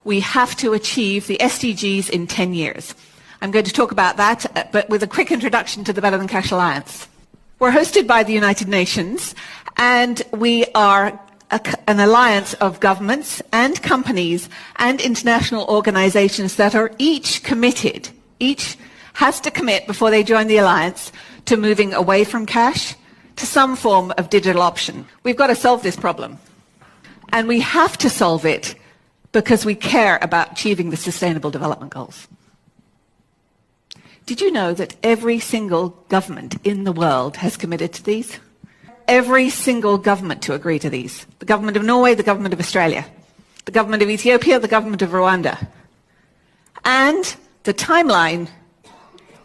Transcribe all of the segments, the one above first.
we have to achieve the SDGs in 10 years. I'm going to talk about that, but with a quick introduction to the Better Than Cash Alliance. We're hosted by the United Nations, and we are an alliance of governments and companies and international organizations that are each committed, each has to commit before they join the alliance to moving away from cash to some form of digital option. We've got to solve this problem. And we have to solve it because we care about achieving the Sustainable Development Goals. Did you know that every single government in the world has committed to these? Every single government to agree to these. The government of Norway, the government of Australia, the government of Ethiopia, the government of Rwanda. And the timeline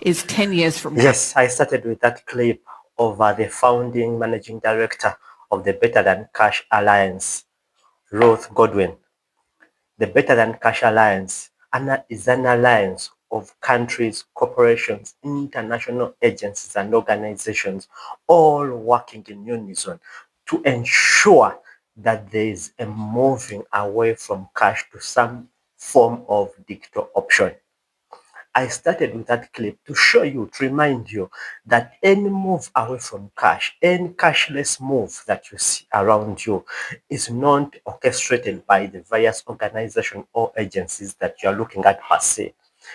is 10 years from now. Yes, I started with that clip of the founding managing director of the Better Than Cash Alliance, Ruth Godwin. The Better Than Cash Alliance is an alliance of countries, corporations, international agencies and organizations, all working in unison to ensure that there is a moving away from cash to some form of digital option. I started with that clip to show you, to remind you that any move away from cash, any cashless move that you see around you is not orchestrated by the various organizations or agencies that you are looking at per se.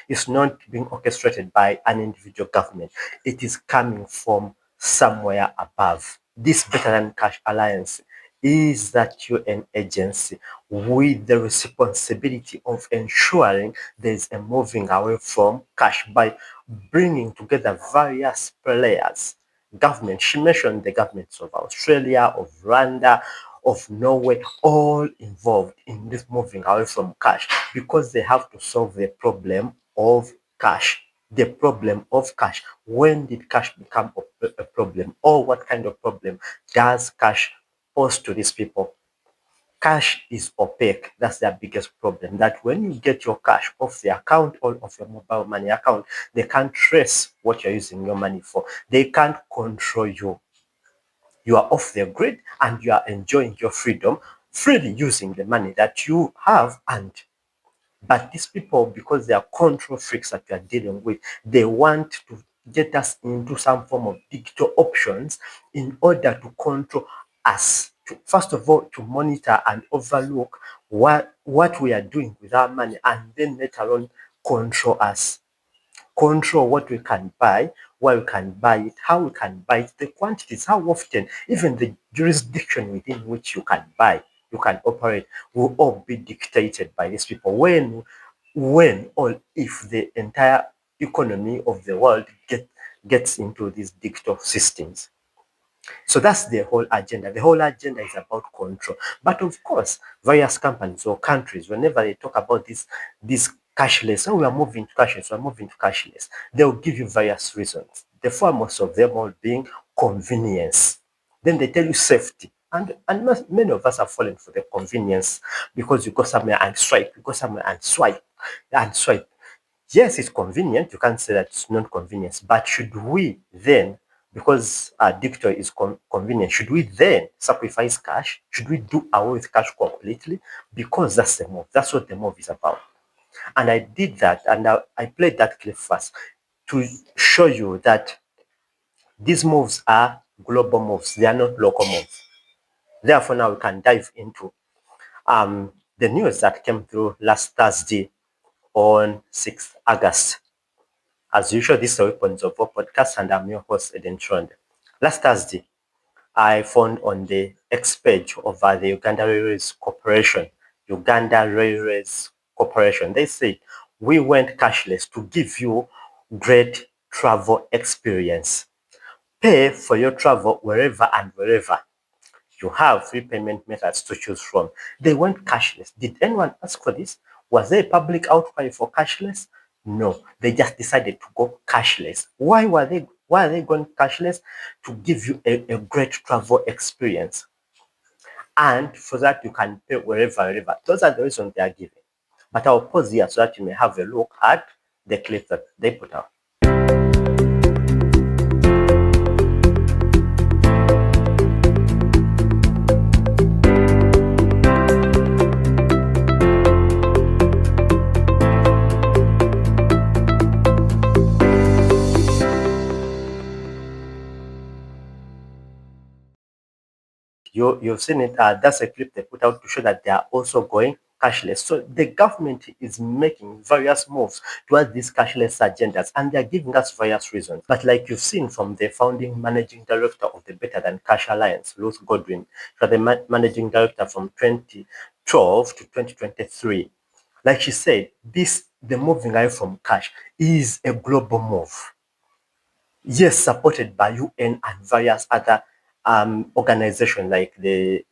It's not being orchestrated by an individual government. It is coming from somewhere above. This Better Than Cash Alliance is that UN agency with the responsibility of ensuring there's a moving away from cash by bringing together various players. Government, she mentioned the governments of Australia, of Rwanda, of Norway, all involved in this moving away from cash because they have to solve the problem of cash. The problem of cash. When did cash become a problem? Or what kind of problem does cash pose to these people? Cash is opaque. That's their biggest problem. That when you get your cash off the account or off your mobile money account, they can't trace what you're using your money for. They can't control you. You are off their grid and you are enjoying your freedom, freely using the money that you have earned. But these people, because they are control freaks that we are dealing with, they want to get us into some form of digital options in order to control us. First of all, to monitor and overlook what we are doing with our money, and then later on control us. Control what we can buy, where we can buy it, how we can buy it, the quantities, how often, even the jurisdiction within which you can buy, you can operate, will all be dictated by these people. When or if the entire economy of the world gets into these digital systems. So that's the whole agenda. The whole agenda is about control. But of course, various companies or countries, whenever they talk about this cashless, we are moving to cashless, they will give you various reasons. The foremost of them all being convenience. Then they tell you safety. And many of us have fallen for the convenience because you go somewhere and swipe, you go somewhere and swipe. Yes, it's convenient. You can't say that it's not convenience. But should we then, because digital is convenient, should we then sacrifice cash? Should we do away with cash completely? Because that's the move. That's what the move is about. And I did that, and I played that clip first to show you that these moves are global moves. They are not local moves. Therefore, now we can dive into the news that came through last Thursday on 6th August. As usual, this is a Weapons of War podcast, and I'm your host, Eden Trond. Last Thursday, I found on the X page of the Uganda Railways Corporation, they say, we went cashless to give you great travel experience. Pay for your travel wherever and wherever. You have three payment methods to choose from. They went cashless. Did anyone ask for this? Was there a public outcry for cashless? No, they just decided to go cashless. Why are they going cashless? To give you a great travel experience. And for that, you can pay wherever. Those are the reasons they are giving. But I'll pause here so that you may have a look at the clip that they put out. You've seen it. That's a clip they put out to show that they are also going cashless. So the government is making various moves towards these cashless agendas, and they're giving us various reasons. But like you've seen from the founding managing director of the Better Than Cash Alliance, Ruth Godwin, the managing director from 2012 to 2023, like she said, the moving away from cash is a global move. Yes, supported by UN and various other organizations like the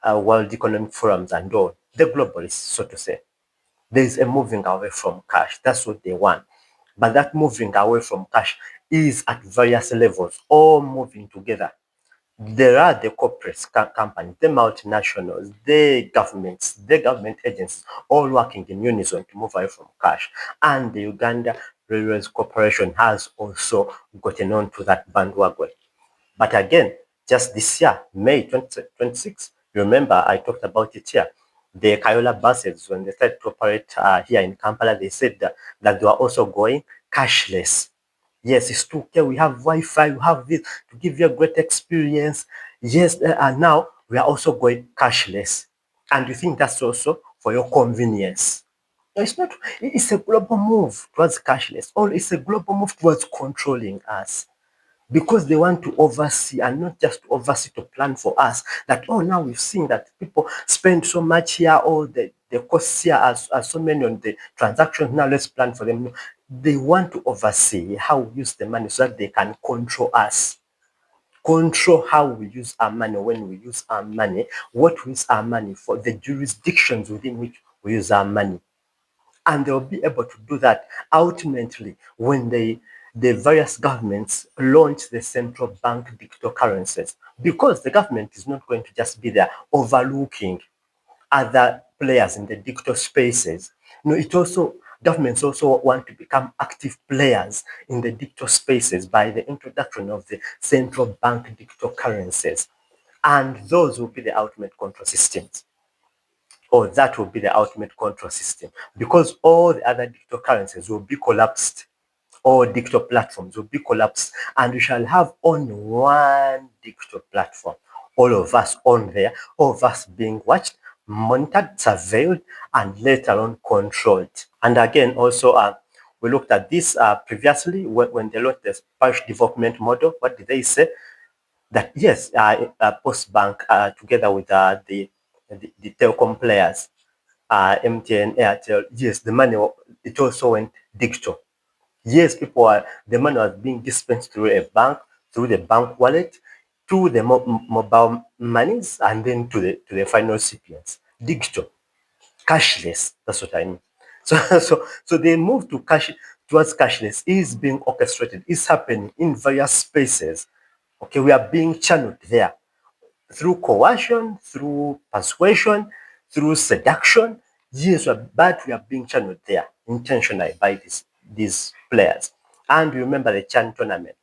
World Economic Forums and all, the globalists, so to say. There is a moving away from cash. That's what they want. But that moving away from cash is at various levels, all moving together. There are the corporate companies, the multinationals, the government agencies, all working in unison to move away from cash. And the Uganda Railways Corporation has also gotten on to that bandwagon. But again, just this year, May 2026, remember I talked about it here. The Kayola buses, when they started to operate here in Kampala, they said that they were also going cashless. Yes, it's true. Okay, we have Wi-Fi, we have this to give you a great experience. Yes, and now we are also going cashless. And you think that's also for your convenience. No, it's not. It's a global move towards cashless, or it's a global move towards controlling us. Because they want to oversee, and not just to oversee, to plan for us that, oh, now we've seen that people spend so much here, or the costs here are so many on the transactions, now let's plan for them. No, they want to oversee how we use the money so that they can control us, control how we use our money, when we use our money, what we use our money for, the jurisdictions within which we use our money. And they'll be able to do that ultimately when the various governments launch the central bank digital currencies, because the government is not going to just be there overlooking other players in the digital spaces. You know, governments also want to become active players in the digital spaces by the introduction of the central bank digital currencies. And those will be the ultimate control systems. Or that will be the ultimate control system, because all the other digital currencies will be collapsed. All digital platforms will be collapsed, and we shall have only one digital platform. All of us on there, all of us being watched, monitored, surveilled, and later on controlled. And again, also, we looked at this previously when they launched the parish development model. What did they say? That yes, Postbank, together with the telecom players, MTN, Airtel, yes, the money, it also went digital. Yes, the money was being dispensed through a bank, through the bank wallet, to the mobile monies, and then to the final recipients. Digital, cashless. That's what I mean. So the move towards cashless is being orchestrated. Is happening in various spaces. Okay, we are being channeled there through coercion, through persuasion, through seduction. Yes, but we are being channeled there intentionally by these players. And remember the Chan tournament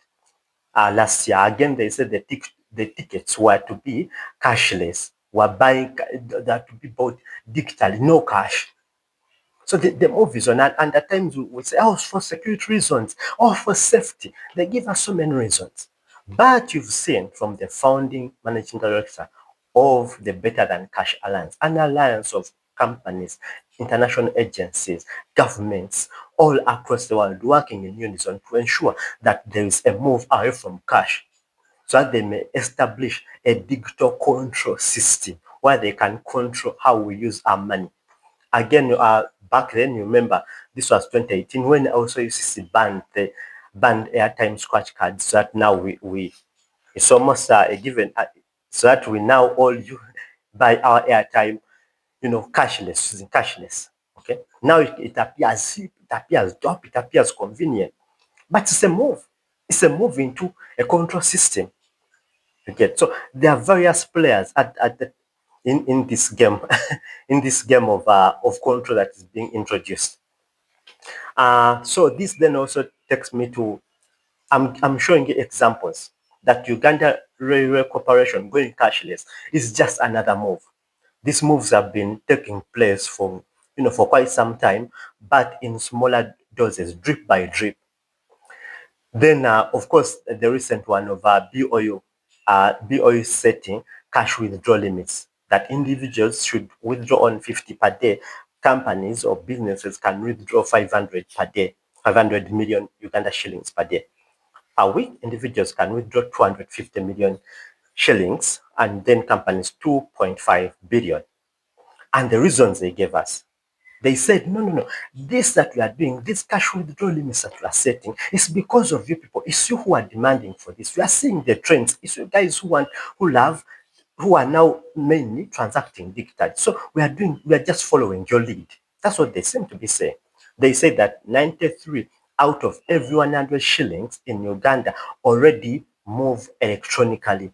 last year. Again, they said the tickets were to be cashless, were buying that to be bought digitally, no cash. So the move is on, and at times we say, oh, for security reasons, or for safety. They give us so many reasons. But you've seen from the founding managing director of the Better Than Cash Alliance, an alliance of companies, international agencies, governments, all across the world working in unison to ensure that there is a move away from cash, so that they may establish a digital control system where they can control how we use our money. Again, back then, you remember, this was 2018 when also UCC banned airtime scratch cards. So that now it's almost a given. So that we now all buy our airtime, cashless, using cashless. Okay. Now it appears cheap, it appears dope, it appears convenient, but it's a move. It's a move into a control system. Okay. So there are various players in this game, in this game of control that is being introduced. So this then also takes me to, I'm showing you examples that Uganda Railway Corporation going cashless is just another move. These moves have been taking place for quite some time, but in smaller doses, drip by drip. Then, of course, the recent one of BOU setting cash withdrawal limits, that individuals should withdraw on 50 per day. Companies or businesses can withdraw 500 per day, 500 million Uganda shillings per day. Per week, individuals can withdraw 250 million shillings, and then companies 2.5 billion. And the reasons they gave us, they said, no. This that we are doing, this cash withdrawal limits that we are setting, is because of you people. It's you who are demanding for this. We are seeing the trends. It's you guys who are now mainly transacting digitally. So we are just following your lead. That's what they seem to be saying. They say that 93 out of every 100 shillings in Uganda already move electronically.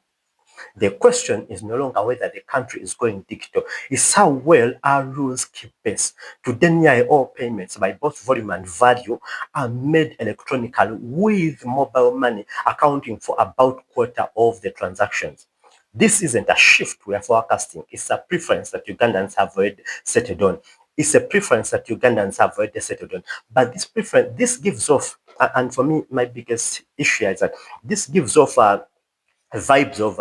The question is no longer whether the country is going digital, it's how well our rules keep pace. Today, nearly all payments by both volume and value are made electronically, with mobile money accounting for about quarter of the transactions. This isn't a shift we are forecasting. It's a preference that Ugandans have already settled on. It's a preference that Ugandans have already settled on. But this preference, this gives off, and for me, my biggest issue is that this gives off vibes of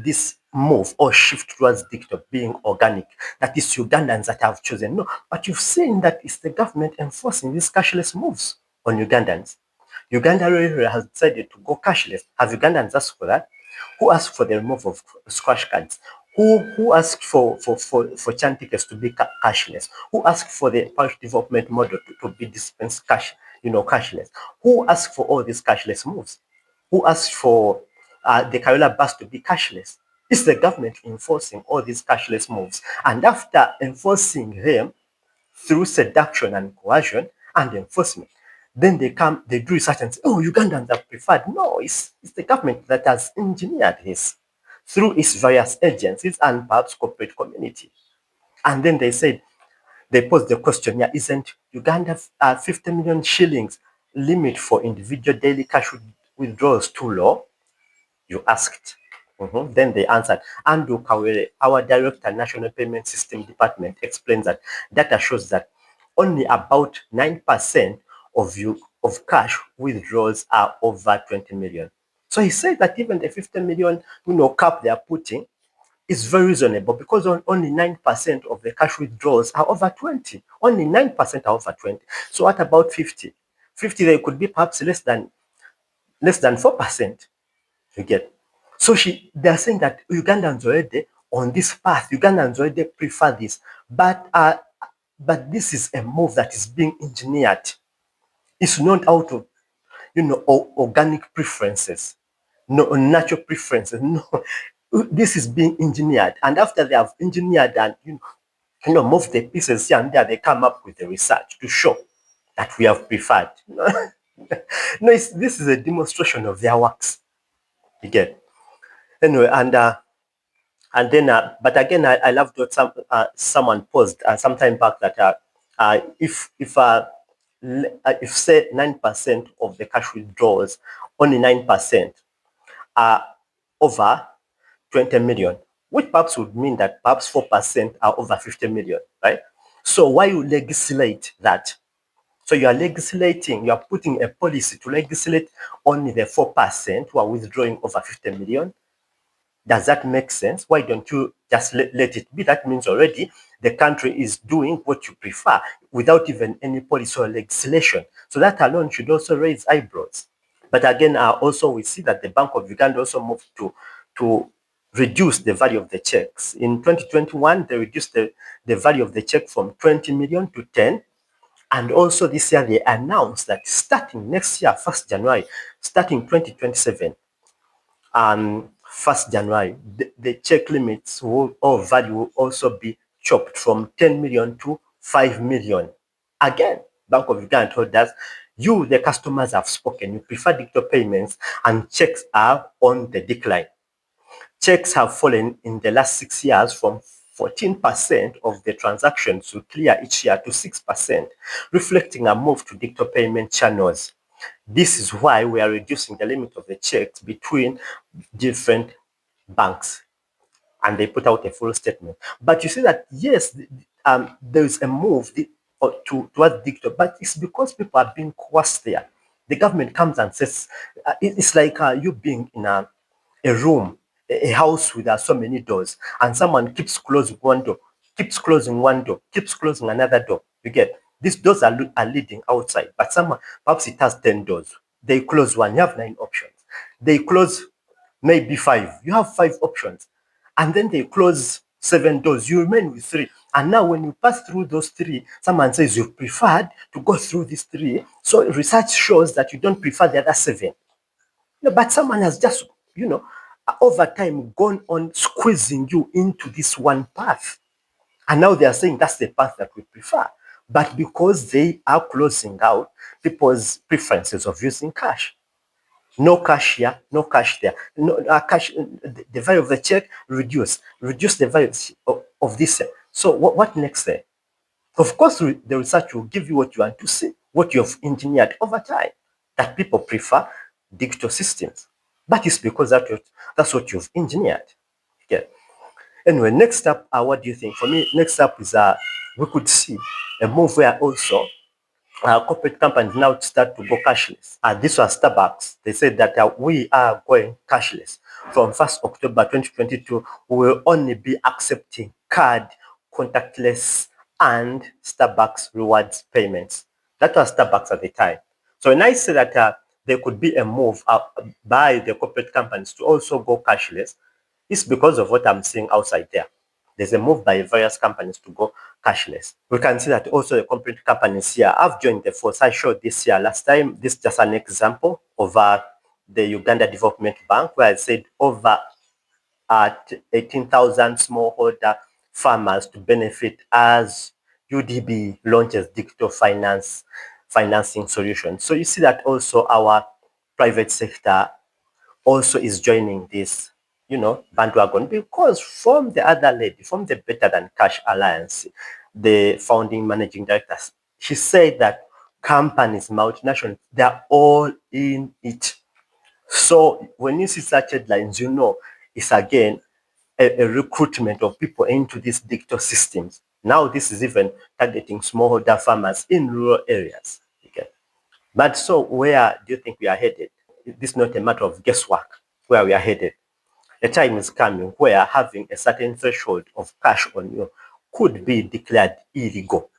this move or shift towards digital being organic. That is Ugandans that have chosen. No, but you've seen that it's the government enforcing these cashless moves on Ugandans. Uganda Railways has decided to go cashless. Have Ugandans asked for that? Who asked for the removal of scratch cards? Who asked for chan tickets to be cashless? Who asked for the parish development model to be dispensed cashless? Who asked for all these cashless moves? Who asked for the Kariola bus to be cashless? It's the government enforcing all these cashless moves. And after enforcing them through seduction and coercion and enforcement, then they do research and say, oh, Ugandans are preferred. No, it's the government that has engineered this through its various agencies and perhaps corporate community. And then they posed the question, yeah, isn't Uganda's 50 million shillings limit for individual daily cash withdrawals too low? You asked. Then they answered. Andrew Kawere, our director, National Payment System Department, explains that data shows that only about 9% of cash withdrawals are over 20 million. So he said that even the 50 million, cap they are putting is very reasonable, because only 9% of the cash withdrawals are over 20. Only 9% are over 20. So what about 50? 50, they could be perhaps less than 4%. You get. So they're saying that Ugandans already on this path, Ugandans already prefer this, but this is a move that is being engineered. It's not out of organic preferences, no natural preferences. No, this is being engineered, and after they have engineered and moved the pieces here and there, they come up with the research to show that we have preferred. No, this is a demonstration of their works. You get. Anyway, and then, but again, I loved what someone posed some time back that if say 9% of the cash withdrawals, only 9% are over 20 million, which perhaps would mean that perhaps 4% are over 50 million, right? So why you legislate that? So you are legislating, you are putting a policy to legislate only the 4% who are withdrawing over 50 million. Does that make sense? Why don't you just let it be? That means already the country is doing what you prefer without even any policy or legislation. So that alone should also raise eyebrows. But again, also we see that the Bank of Uganda also moved to reduce the value of the checks. In 2021, they reduced the value of the check from 20 million to 10. And also this year, they announced that starting next year, 1st January, starting 2027, 1st January, the check limits or value will also be chopped from 10 million to 5 million. Again, Bank of Uganda told us, you, the customers, have spoken. You prefer digital payments, and checks are on the decline. Checks have fallen in the last 6 years from 14% of the transactions we clear each year to 6%, reflecting a move to digital payment channels. This is why we are reducing the limit of the checks between different banks. And they put out a full statement. But you see that, yes, there is a move towards digital, but it's because people are being coerced there. The government comes and says, it's like you being in a room a house with so many doors, and someone keeps closing one door, keeps closing one door, keeps closing another door. You get, these doors are leading outside, but someone, perhaps it has 10 doors. They close one, you have 9 options. They close maybe 5, you have 5 options. And then they close 7 doors, you remain with 3. And now when you pass through those 3, someone says you preferred to go through these 3. So research shows that you don't prefer the other 7. No, but someone has just, over time gone on squeezing you into this one path. And now they are saying that's the path that we prefer. But because they are closing out people's preferences of using cash. No cash here, no cash there. No cash. The value of the check reduce the value of this. So what next there? Of course, the research will give you what you want to see, what you have engineered over time. That people prefer digital systems, but it's because that's what you've engineered. Okay. Anyway, next up, what do you think? For me, next up is we could see a move where also corporate companies now start to go cashless. This was Starbucks. They said that we are going cashless. From 1st October 2022, we will only be accepting card, contactless, and Starbucks rewards payments. That was Starbucks at the time. So when I say that there could be a move by the corporate companies to also go cashless, it's because of what I'm seeing outside there. There's a move by various companies to go cashless. We can see that also the corporate companies here have joined the force. I showed this here last time. This is just an example of the Uganda Development Bank, where I said over 18,000 smallholder farmers to benefit as UDB launches digital financing solutions. So you see that also our private sector also is joining this, bandwagon, because from the other lady, from the Better Than Cash Alliance, the founding managing director, she said that companies, multinationals, they're all in it. So when you see such headlines, it's again a recruitment of people into these digital systems. Now this is even targeting smallholder farmers in rural areas. Okay. But so where do you think we are headed? This is not a matter of guesswork where we are headed. A time is coming where having a certain threshold of cash on you could be declared illegal.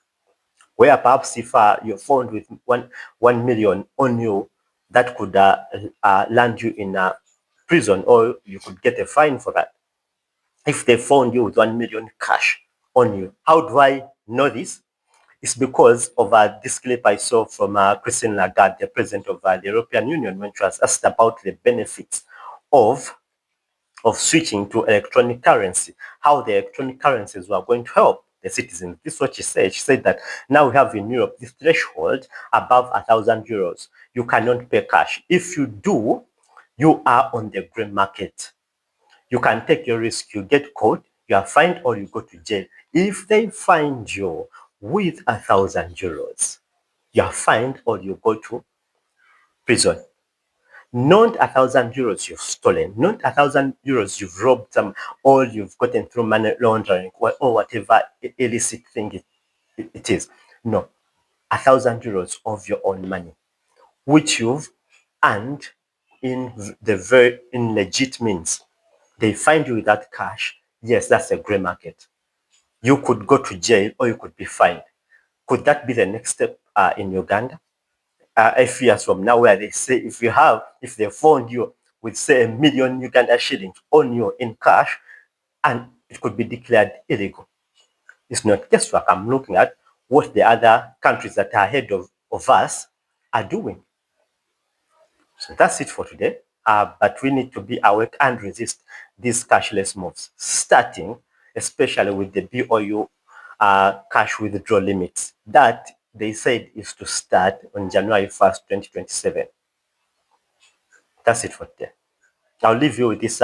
Where perhaps if you're found with 1 million on you, that could land you in prison, or you could get a fine for that. If they found you with 1 million cash on you, how do I know this? It's because of this clip I saw from Christine Lagarde, the president of the European Union, when she was asked about the benefits of switching to electronic currency, how the electronic currencies were going to help the citizens. This is what she said. She said that now we have in Europe this threshold above 1,000 euros. You cannot pay cash. If you do, you are on the grey market. You can take your risk. You get caught, you are fined, or you go to jail. If they find you with 1,000 euros, you are fined or you go to prison. Not 1,000 euros you've stolen, not 1,000 euros you've robbed them, or you've gotten through money laundering, or whatever illicit thing it is. No, 1,000 euros of your own money, which you've earned in the very legit means. They find you with that cash. Yes, that's a grey market. You could go to jail or you could be fined. Could that be the next step in Uganda? A few years from now, where they say if they found you with, say, 1 million Uganda shillings on you in cash, and it could be declared illegal. It's not guesswork. I'm looking at what the other countries that are ahead of us are doing. So that's it for today. But we need to be awake and resist these cashless moves, starting especially with the BOU cash withdrawal limits that they said is to start on January 1st, 2027. That's it for today. I'll leave you with this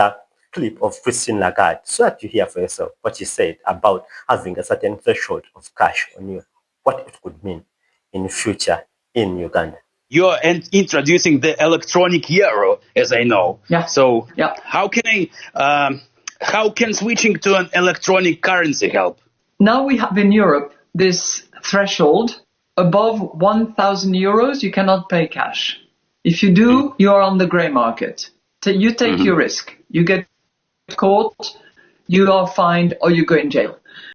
clip of Christine Lagarde so that you hear for yourself what she said about having a certain threshold of cash on you, what it could mean in the future in Uganda. You're introducing the electronic euro, as I know. Yeah. So yeah. How can switching to an electronic currency help? Now we have in Europe this threshold above 1,000 euros. You cannot pay cash. If you do, you are on the grey market. You take your risk. You get court, you are fined or you go in jail.